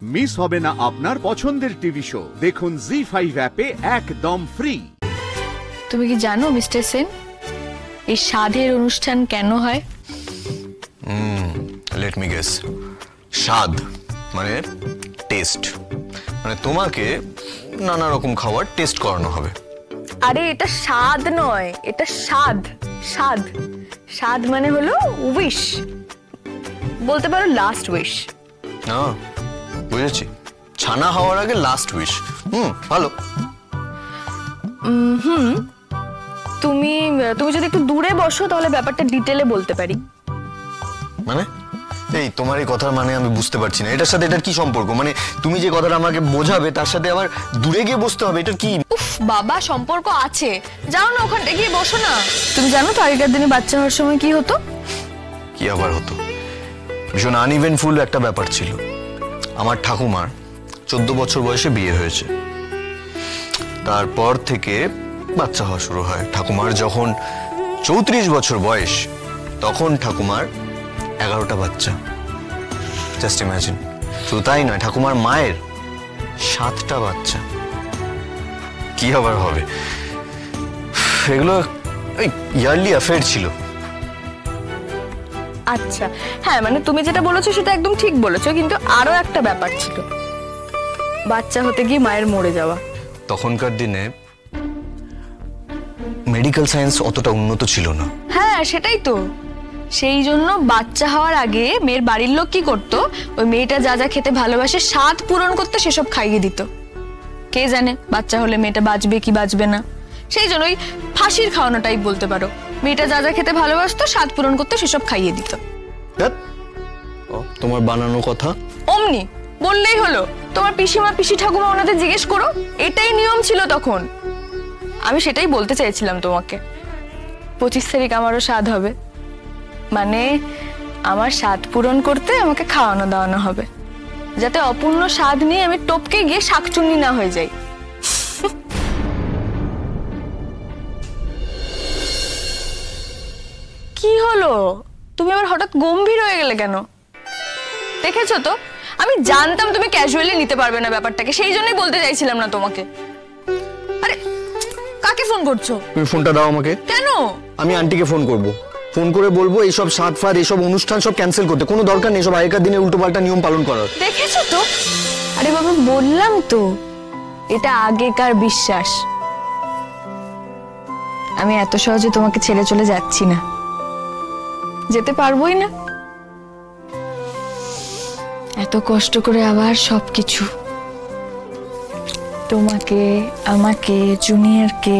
Miss হবে না আপনার পছন্দের টিভি শো। দেখুন জি5 অ্যাপে একদম ফ্রি। তুমি কি জানো মিস্টার সেন, এই স্বাদের অনুষ্ঠান কেন হয়? Let me guess. স্বাদ মানে টেস্ট, মানে তোমাকে নানা রকম খাবার টেস্ট করানো হবে। আরে এটা স্বাদ নয়, এটা স্বাদ। স্বাদ স্বাদ মানে হলো উইশ, বলতে পারো লাস্ট উইশ। না, বুঝেছি, ছানা হওয়ার আগে লাস্ট উইশ। ভালো। তুমি তুমি যদি একটু দূরে বসো তাহলে ব্যাপারটা ডিটেলে বলতে পারি। মানে এই তোমার এই কথার মানে আমি বুঝতে পারছি না, এটার সাথে এটার কি সম্পর্ক? মানে তুমি যে কথাটা আমাকে বোঝাবে তার সাথে আবার দূরে গিয়ে বসতে হবে, এটা কি? উফ বাবা, সম্পর্ক আছে, যাও না ওখানটা গিয়ে বসো না। তুমি জানো তো আগেকার দিনে বাচ্চা হওয়ার সময় কি হতো? কি আবার হতো? ভীষণ আনইভেন্টফুল একটা ব্যাপার ছিল। আমার ঠাকুমার 14 বছর বয়সে বিয়ে হয়েছে, তারপর থেকে বাচ্চা হওয়া শুরু হয়। ঠাকুমার যখন 34 বছর বয়স তখন ঠাকুমার 11টা বাচ্চা। Just imagine. শুধু তাই নয়, ঠাকুমার মায়ের 7টা বাচ্চা। কি আবার হবে? এগুলো ইয়ারলি অ্যাফেয়ার ছিল। আচ্ছা হ্যাঁ, মানে তুমি যেটা বলেছো সেটা একদম ঠিক বলেছো, কিন্তু আরো একটা ব্যাপার ছিল, বাচ্চা হতে গিয়ে মায়ের মরে যাওয়া। তখনকার দিনে মেডিকেল সায়েন্স অতটা উন্নত ছিল না। হ্যাঁ সেটাই তো, সেই জন্য বাচ্চা হওয়ার আগে মেয়ের বাড়ির লোক কি করতো, ওই মেয়েটা যা যা খেতে ভালোবাসে স্বাদ পূরণ করতে সেসব খাইয়ে দিত। কে জানে বাচ্চা হলে মেয়েটা বাঁচবে কি বাঁচবে না, সেই জন্য ওই ফাঁসির খাওয়ানো টাইপ বলতে পারো। মেয়েটা যা যা খেতে ভালোবাসতো স্বাদ পূরণ করতে সেসব খাইয়ে দিত। তোমার বানানো কথা। অমনি বললেই হলো। তোমার পিসিমা পিসি ঠাকুমা ওনাদের জিজ্ঞেস করো, এটাই নিয়ম ছিল তখন। আমি সেটাই বলতে চাইছিলাম তোমাকে। 25 তারিখ আমারও স্বাদ হবে, মানে আমার স্বাদ পূরণ করতে আমাকে খাওয়ানো দাওয়ানো হবে, যাতে অপূর্ণ স্বাদ নিয়ে আমি টপকে গিয়ে শাকচুন্নি না হয়ে যাই। কি হলো, তুমি আবার হঠাৎ গম্ভীর হয়ে গেলে কেন? দেখেছো তো, আমি জানতাম তুমি ক্যাজুয়ালি নিতে পারবে না ব্যাপারটাকে, সেই জন্যই বলতে চাইছিলাম না তোমাকে। আরে কাকে ফোন করছো? তুমি ফোনটা দাও আমাকে। কেন? আমি আন্টিকে ফোন করব, ফোন করে বলবো এইসব স্বাদ ফাদ এইসব অনুষ্ঠান সব ক্যান্সেল করতে। কোনো দরকার নেই সব আগেকার দিনের উল্টোপাল্টা নিয়ম পালন করার। দেখেছো তো, আরে বাবা বললাম তো, এটা আগেকার বিশ্বাস। আমি এত সহজে তোমাকে ছেড়ে চলে যাচ্ছি না, যেতে পারবোই না। এত কষ্ট করে আবার সবকিছু, তোমাকে, আমাকে, জুনিয়রকে,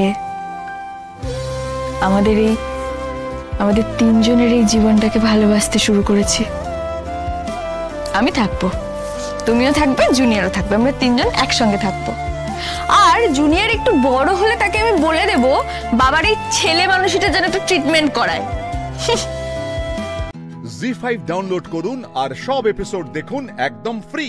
আমাদের তিনজনের এই জীবনটাকে ভালোবাসতে শুরু করেছি। আমি থাকবো, তুমিও থাকবে, জুনিয়রও থাকবে, আমরা তিনজন একসঙ্গে থাকবো। আর জুনিয়র একটু বড় হলে তাকে আমি বলে দেব বাবার এই ছেলে মানুষটা যেন একটু ট্রিটমেন্ট করায়। জি5 ডাউনলোড করুন আর সব এপিসোড দেখুন একদম ফ্রি।